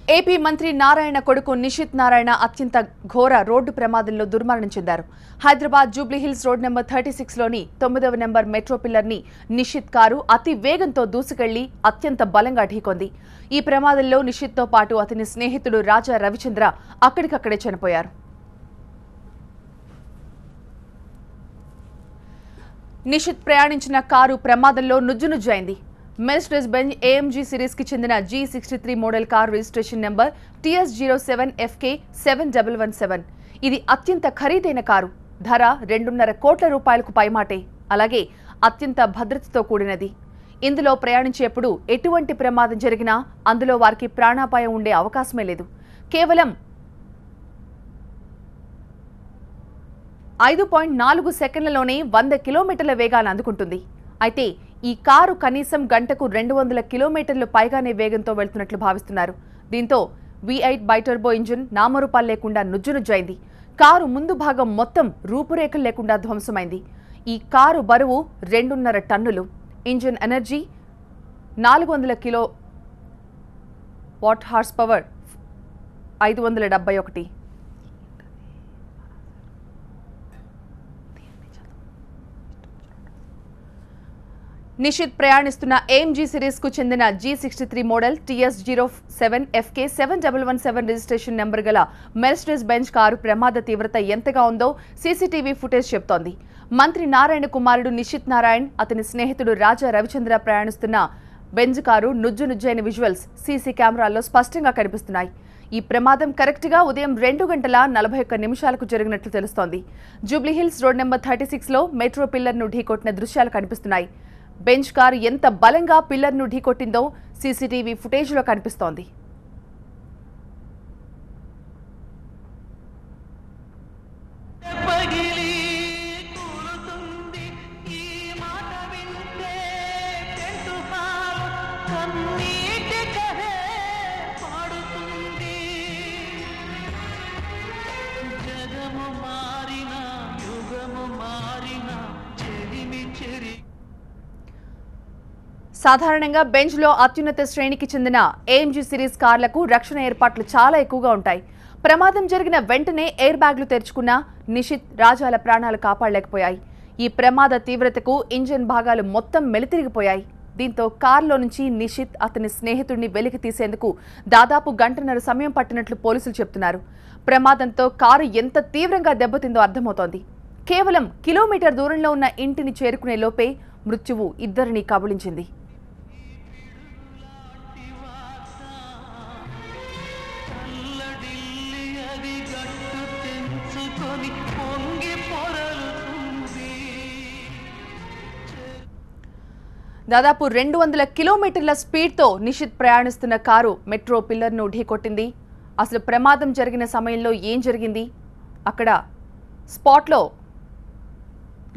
AP మంత్రి నారాయణ కొడుకు నిషిత్ నారాయణ అత్యంత ఘోర రోడ్డు ప్రమాదంలో దుర్మరణం చెందారు. హైదరాబాద్ జూబ్లీహిల్స్ రోడ్ నెంబర్ 36లోని 9వ నెంబర్ మెట్రో పిల్లర్ని నిషిత్ కారు అతి వేగంతో దూసుకెళ్లి అత్యంత బలంగా ఢీకొంది. ఈ ప్రమాదంలో నిషిత్తో పాటు అతని స్నేహితుడు రాజా రవిచంద్ర అక్కడికక్కడే చనిపోయారు. నిషిత్ ప్రయాణించిన కారు ప్రమాదంలో నుజ్జునుజ్జైంది. మెర్సిడెస్ బెంజ్ AMG సిరీస్ కి చెందిన G63 model car registration number TS07FK 7117. ఇది అత్యంత ఖరీదైన కారు. ధర 2.5 కోట్ల రూపాయలకు పైమాటే. అలాగే అత్యంత భద్రతతో కూడినది. ఇందులో ప్రయాణించేప్పుడు ఎటువంటి ప్రమాదం జరిగినా అందులో వారికి ప్రాణాపాయం ఉండే అవకాశమే లేదు. కేవలం 5.4 సెకండ్లలోనే 100 కిలోమీటర్ల వేగాన్ని అందుకుంటుంది. అయితే ఈ కారు కనీసం గంటకు 200 కిలోమీటర్లు పైగానే వేగంతో వెళ్తున్నట్లు భావిస్తున్నారు. దీంతో V8 బైటర్బో ఇంజిన్ నామరూపాలు లేకుండా నుజ్జునుజ్జైంది. కారు ముందు భాగం మొత్తం రూపురేఖలు లేకుండా ధ్వంసమైంది. ఈ కారు బరువు 2.5 టన్నులు. Engine energy 400 kilo watt horse power 571. Nishith ప్రయాణిస్తున్న AMG సిరీస్ కు చెందిన G63 model TS07FK 7117 registration number గల మెర్సిడెస్ బెంజ్ కారు ప్రమాద తీవ్రత ఎంతగా ఉందో సీసీటీవీ ఫుటేజ్ చెప్తోంది. మంత్రి నారాయణ కుమారుడు నిషిత్ నారాయణ్, అతని స్నేహితుడు రాజా రవిచంద్ర ప్రయాణిస్తున్న బెంజ్ కారు నుజ్జునుజ్జైన విజువల్స్ సీసీ కెమెరాల్లో స్పష్టంగా కనిపిస్తున్నాయి. ఈ ప్రమాదం కరెక్ట్గా ఉదయం 2:41 జరిగినట్లు తెలుస్తోంది. జూబ్లీహిల్స్ రోడ్ నెంబర్ 36లో మెట్రో పిల్లర్ను ఢీకొట్టిన దృశ్యాలు కనిపిస్తున్నాయి. బెంజ్ కారు ఎంత బలంగా పిల్లర్ను ఢీకొట్టిందో సీసీటీవీ ఫుటేజ్లో కనిపిస్తోంది. సాధారణంగా బెంజ్లో అత్యున్నత శ్రేణికి చెందిన AMG సిరీస్ కార్లకు రక్షణ ఏర్పాట్లు చాలా ఎక్కువగా ఉంటాయి. ప్రమాదం జరిగిన వెంటనే ఎయిర్ బ్యాగ్లు తెరుచుకున్న నిషిత్, రాజాల ప్రాణాలు కాపాడలేకపోయాయి. ఈ ప్రమాద తీవ్రతకు ఇంజిన్ భాగాలు మొత్తం మెలితిరిగిపోయాయి. దీంతో కారులో నుంచి నిషిత్, అతని స్నేహితుడిని వెలికి తీసేందుకు దాదాపు 1.5 గంటల సమయం పట్టినట్లు పోలీసులు చెబుతున్నారు. ప్రమాదంతో కారు ఎంత తీవ్రంగా దెబ్బతిందో అర్థమవుతోంది. కేవలం కిలోమీటర్ దూరంలో ఉన్న ఇంటిని చేరుకునే లోపే మృత్యువు ఇద్దరిని కబళించింది. దాదాపు 200 కిలోమీటర్ల స్పీడ్తో నిషిత్ ప్రయాణిస్తున్న కారు మెట్రో పిల్లర్ను ఢీకొట్టింది. అసలు ప్రమాదం జరిగిన సమయంలో ఏం జరిగింది, అక్కడ స్పాట్లో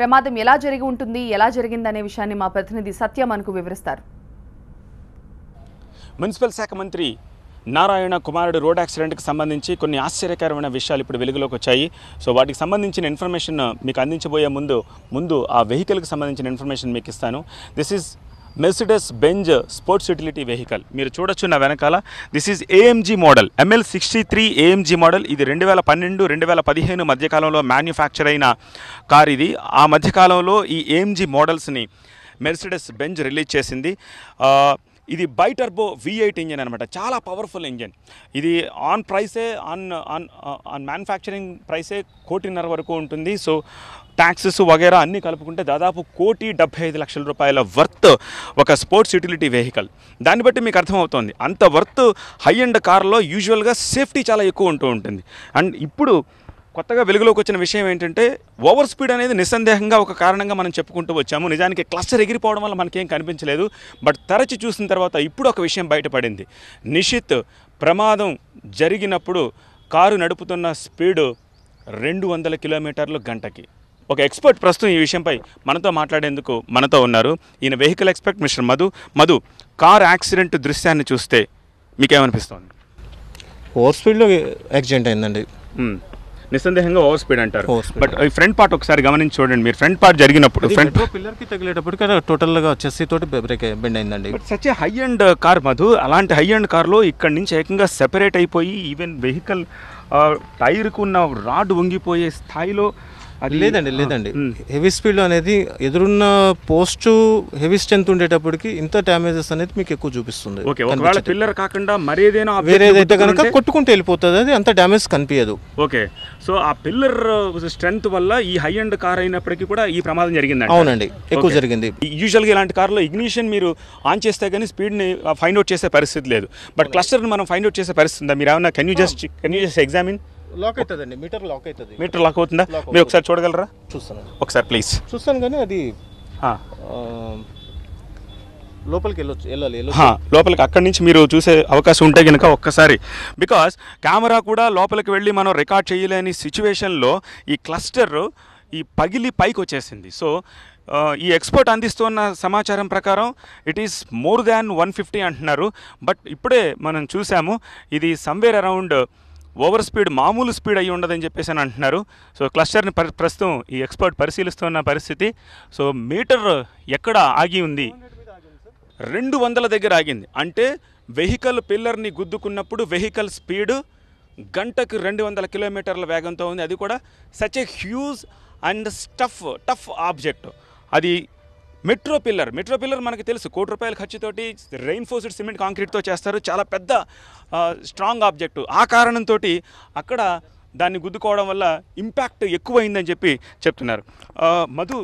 ప్రమాదం ఎలా జరిగి ఉంటుంది, ఎలా జరిగిందనే విషయాన్ని మా ప్రతినిధి సత్య మనకు వివరిస్తారు. మున్సిపల్ శాఖ మంత్రి నారాయణ కుమారుడు రోడ్ యాక్సిడెంట్కి సంబంధించి కొన్ని ఆశ్చర్యకరమైన విషయాలు ఇప్పుడు వెలుగులోకి వచ్చాయి. సో వాటికి సంబంధించిన ఇన్ఫర్మేషన్ మీకు అందించబోయే ముందు ఆ వెహికల్కి సంబంధించిన ఇన్ఫర్మేషన్ మీకు ఇస్తాను. This is Mercedes Benz sports utility vehicle. మీరు చూడొచ్చు నా వెనకాల. This is AMG model, ML63 AMG model. ఇది 2012-2015 మధ్యకాలంలో మ్యానుఫ్యాక్చర్ అయిన కార్ ఇది. ఆ మధ్యకాలంలో ఈ AMG మోడల్స్ని మెర్సిడెస్ బెంజ్ రిలీజ్ చేసింది. ఇది బైటర్బో V8 ఇంజన్ అనమాట. చాలా పవర్ఫుల్ ఇంజన్. ఇది ఆన్ మ్యానుఫ్యాక్చరింగ్ ప్రైసే 1.5 కోటి వరకు ఉంటుంది. సో ట్యాక్సెస్ వగేరా అన్నీ కలుపుకుంటే దాదాపు 1,75,00,000 రూపాయల వర్త్ ఒక స్పోర్ట్స్ యూటిలిటీ వెహికల్. దాన్ని బట్టి మీకు అర్థమవుతుంది అంత వర్త్ హై ఎండ్ కార్లో యూజువల్గా సేఫ్టీ చాలా ఎక్కువ ఉంటూ ఉంటుంది. అండ్ ఇప్పుడు కొత్తగా వెలుగులోకి వచ్చిన విషయం ఏంటంటే ఓవర్ స్పీడ్ అనేది నిస్సందేహంగా ఒక కారణంగా మనం చెప్పుకుంటూ వచ్చాము. నిజానికి క్లస్టర్ ఎగిరిపోవడం వల్ల మనకేం కనిపించలేదు. బట్ తరచి చూసిన తర్వాత ఇప్పుడు ఒక విషయం బయటపడింది. నిషిత్ ప్రమాదం జరిగినప్పుడు కారు నడుపుతున్న స్పీడు 200 కిలోమీటర్లు గంటకి. ఒక ఎక్స్పర్ట్ ప్రస్తుతం ఈ విషయంపై మనతో మాట్లాడేందుకు మనతో ఉన్నారు. ఈయన vehicle expert mister Madhu. Car accident దృశ్యాన్ని చూస్తే మీకేమనిపిస్తుంది? ఓవర్ స్పీడ్లో యాక్సిడెంట్ అయిందండి. నిస్సందేహంగా ఓవర్ స్పీడ్ అంటారు. Over speed. బట్ ఈ ఫ్రంట్ పార్ట్ ఒకసారి గమనించి చూడండి, మీరు ఫ్రంట్ పార్ట్ జరిగినప్పుడు ఫ్రంట్ పిల్లర్కి తగిలేటప్పటికి టోటల్గా చెస్సీ తోటి బ్రేక్ బెండ్ అయిందండి. But such high and car Madhu, అలాంటి హై అండ్ కార్లో ఇక్కడ నుంచి ఏకంగా సెపరేట్ అయిపోయి ఈవెన్ వెహికల్ టైర్కు ఉన్న రాడ్ వంగిపోయే స్థాయిలో అది లేదండి హెవీ స్పీడ్ అనేది ఎదురున్న పోస్ట్ హెవీ స్ట్రెంత్ ఉండేటప్పటికి ఇంత డ్యామేజెస్ అనేది మీకు ఎక్కువ చూపిస్తుంది. ఓకే, ఒకవేళ పిల్లర్ కాకుండా మరేదైనా వేరేదైతే కనుక కొట్టుకుంటూ వెళ్ళిపోతుంది, అది అంత డ్యామేజ్ కనిపించదు. ఓకే, సో ఆ పిల్లర్ స్ట్రెంత్ వల్ల ఈ హై అండ్ కార్ అయినప్పటికీ కూడా ఈ ప్రమాదం జరిగింది. అవునండి, ఎక్కువ జరిగింది. యూజువల్గా ఇలాంటి కార్లో ఇగ్నిషన్ మీరు ఆన్ చేస్తే కానీ స్పీడ్ని ఫైండ్ అవుట్ చేసే పరిస్థితి లేదు, బట్ క్లస్టర్ని మనం ఫైండ్ అవుట్ చేసే పరిస్థితి ఉందా? మీరు ఏమన్నా can you just examine? Lock అవుతుందండి, మీటర్ లాక్ అవుతుంది. మీటర్ లాక్ అవుతుందా? మీరు ఒకసారి చూడగలరా? చూస్తాను ఒకసారి ప్లీజ్. చూస్తాను కానీ అది లోపలికి వెళ్ళాలి. లోపలికి అక్కడి నుంచి మీరు చూసే అవకాశం ఉంటే కనుక ఒక్కసారి, బికాస్ కెమెరా కూడా లోపలికి వెళ్ళి మనం రికార్డ్ చేయలేని సిచ్యువేషన్లో ఈ క్లస్టర్ ఈ పగిలి పైకి వచ్చేసింది. సో ఈ ఎక్స్పర్ట్ అందిస్తున్న సమాచారం ప్రకారం ఇట్ ఈస్ మోర్ దాన్ 150 అంటున్నారు, బట్ ఇప్పుడే మనం చూసాము ఇది సమ్వేర్ అరౌండ్ ఓవర్ స్పీడ్, మామూలు స్పీడ్ అయ్యి ఉండదని చెప్పేసి అని అంటున్నారు. సో క్లస్టర్ని ప్రస్తుతం ఈ ఎక్స్పర్ట్ పరిశీలిస్తున్న పరిస్థితి. సో మీటర్ ఎక్కడ ఆగి ఉంది? 200 దగ్గర ఆగింది. అంటే వెహికల్ పిల్లర్ని గుద్దుకున్నప్పుడు వెహికల్ స్పీడ్ గంటకు 200 కిలోమీటర్ల వేగంతో ఉంది. అది కూడా such a huge and tough object. అది మెట్రో పిల్లర్ మనకు తెలుసు, ₹1,00,00,000 ఖర్చుతోటి రెయిన్ఫోర్స్డ్ సిమెంట్ కాంక్రీట్తో చేస్తారు, చాలా పెద్ద స్ట్రాంగ్ ఆబ్జెక్టు. ఆ కారణంతో అక్కడ దాన్ని గుద్దుకోవడం వల్ల ఇంపాక్ట్ ఎక్కువైందని చెప్పి చెప్తున్నారు. మధు,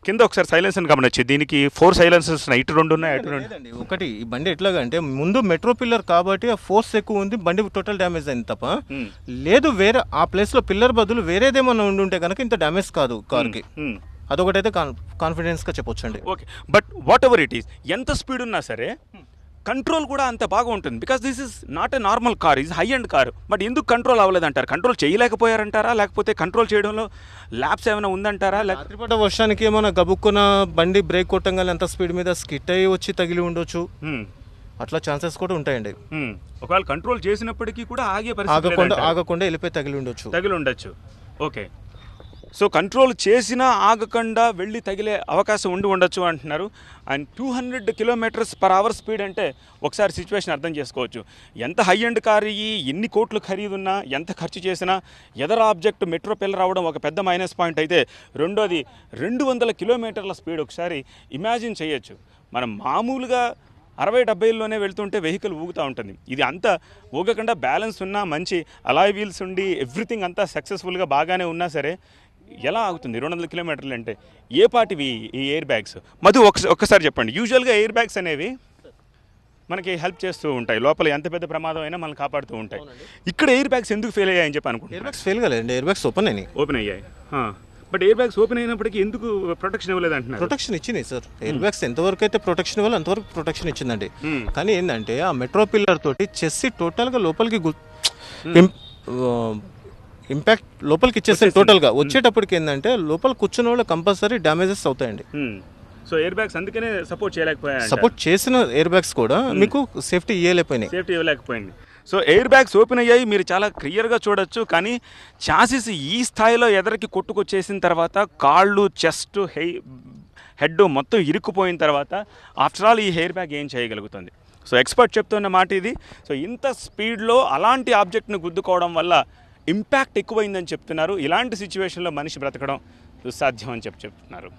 కింద ఒకసారి సైలెన్సర్ గమనించి, దీనికి 4 సైలెన్సర్స్ ఉన్నాయి, ఇటు 2 ఉన్నాయి, అటు 2. ఒకటి ఈ బండి ఎట్లాగంటే ముందు మెట్రో పిల్లర్ కాబట్టి ఆ ఫోర్స్ ఎక్కువ ఉంది, బండి టోటల్ డ్యామేజ్ అయింది తప్ప లేదు వేరే ఆ ప్లేస్లో పిల్లర్ బదులు వేరేదేమన్నా ఉండుంటే కనుక ఇంత డ్యామేజ్ కాదు కార్కి. అదొకటైతే కాన్ఫిడెన్స్గా చెప్పొచ్చండి. Okay, but what ever it is, ఎంత స్పీడ్ ఉన్నా సరే కంట్రోల్ కూడా అంత బాగా ఉంటుంది. Because this is not a normal car, ఇది హై అండ్ కారు. బట్ ఎందుకు కంట్రోల్ అవ్వలేదంటారు? కంట్రోల్ చేయలేకపోయారంటారా, లేకపోతే కంట్రోల్ చేయడంలో ల్యాబ్స్ ఏమైనా ఉందంటారా? రాత్రిపూట వర్షానికి ఏమైనా గబుక్కున్న బండి బ్రేక్ కొట్టంగానే అంత స్పీడ్ మీద స్కిట్ అయ్యి వచ్చి తగిలి ఉండొచ్చు, అట్లా ఛాన్సెస్ కూడా ఉంటాయండి. ఒకవేళ కంట్రోల్ చేసినప్పటికీ కూడా ఆగే పరిస్థితి, ఆగకుండా వెళ్ళిపోయి తగిలి ఉండొచ్చు. ఓకే, సో కంట్రోల్ చేసినా ఆగకుండా వెళ్ళి తగిలే అవకాశం ఉండొచ్చు అంటున్నారు. అండ్ 200 km/h స్పీడ్ అంటే ఒకసారి సిచ్యువేషన్ అర్థం చేసుకోవచ్చు. ఎంత హై అండ్ కార్, ఎన్ని కోట్లు ఖరీదున్నా, ఎంత ఖర్చు చేసినా ఎదర్ ఆబ్జెక్ట్ మెట్రో పిల్లర్ రావడం ఒక పెద్ద మైనస్ పాయింట్ అయితే, రెండోది 200 కిలోమీటర్ల స్పీడ్ ఒకసారి ఇమాజిన్ చేయొచ్చు. మనం మామూలుగా 60-70లోనే వెళ్తుంటే వెహికల్ ఊగుతూ ఉంటుంది, ఇది అంతా ఊగకుండా బ్యాలెన్స్ ఉన్నా, మంచి అలాయ్ వీల్స్ ఉండి ఎవ్రీథింగ్ అంతా సక్సెస్ఫుల్గా బాగానే ఉన్నా సరే ఎలా ఆగుతుంది 200 కిలోమీటర్లు అంటే? ఏ పాటివి ఈ ఎయిర్ బ్యాగ్స్? మధు ఒక్కసారి చెప్పండి. యూజువల్గా ఎయిర్ బ్యాగ్స్ అనేవి మనకి హెల్ప్ చేస్తూ ఉంటాయి, లోపల ఎంత పెద్ద ప్రమాదం అయినా మనల్ని కాపాడుతూ ఉంటాయి. ఇక్కడ ఎయిర్ బ్యాగ్స్ ఎందుకు ఫెయిల్ అయ్యాయని చెప్పి అనుకుంటున్నాను. ఎయిర్ బ్యాగ్స్ ఫెయిల్ కాలేదండి, ఎయిర్ బ్యాగ్స్ ఓపెన్ అయ్యాయి. బట్ ఎయిర్ బ్యాగ్స్ ఓపెన్ అయినప్పటికీ ఎందుకు ప్రొటెక్షన్ ఇవ్వలేదు అంటున్నారు? ప్రొటెక్షన్ ఇచ్చింది సార్, ఎయిర్ బ్యాగ్స్ ఎంతవరకు అయితే ప్రొటెక్షన్ ఇవ్వాలి అంతవరకు ప్రొటెక్షన్ ఇచ్చిందండి. కానీ ఏంటంటే ఆ మెట్రో పిల్లర్ తోటి చెస్సి టోటల్గా లోపలికి ఇంపాక్ట్ లోపలికి ఇచ్చేస్తే టోటల్గా వచ్చేటప్పటికి ఏంటంటే లోపల కూర్చున్న వాళ్ళు కంపల్సరీ డ్యామేజెస్ అవుతాయండి. సో ఎయిర్ బ్యాగ్స్ అందుకనే సపోర్ట్ చేయలేకపోయాయి. సపోర్ట్ చేసిన ఎయిర్ బ్యాగ్స్ కూడా మీకు సేఫ్టీ ఇవ్వలేకపోయింది. సో ఎయిర్ బ్యాగ్స్ ఓపెన్ అయ్యాయి, మీరు చాలా క్లియర్గా చూడొచ్చు. కానీ చాసిస్ ఈ స్థాయిలో ఎదరికి కొట్టుకొచ్చేసిన తర్వాత కాళ్ళు, చెస్ట్, హెడ్ మొత్తం ఇరుక్కుపోయిన తర్వాత ఆఫ్టర్ ఆల్ ఈ ఎయిర్ బ్యాగ్ ఏం చేయగలుగుతుంది? సో ఎక్స్పర్ట్ చెప్తున్న మాట ఇది. సో ఇంత స్పీడ్లో అలాంటి ఆబ్జెక్ట్ను గుద్దుకోవడం వల్ల ఇంపాక్ట్ ఎక్కువైందని చెప్తున్నారు. ఇలాంటి సిచ్యువేషన్లో మనిషి బ్రతకడం దుస్సాధ్యం అని చెప్తున్నారు.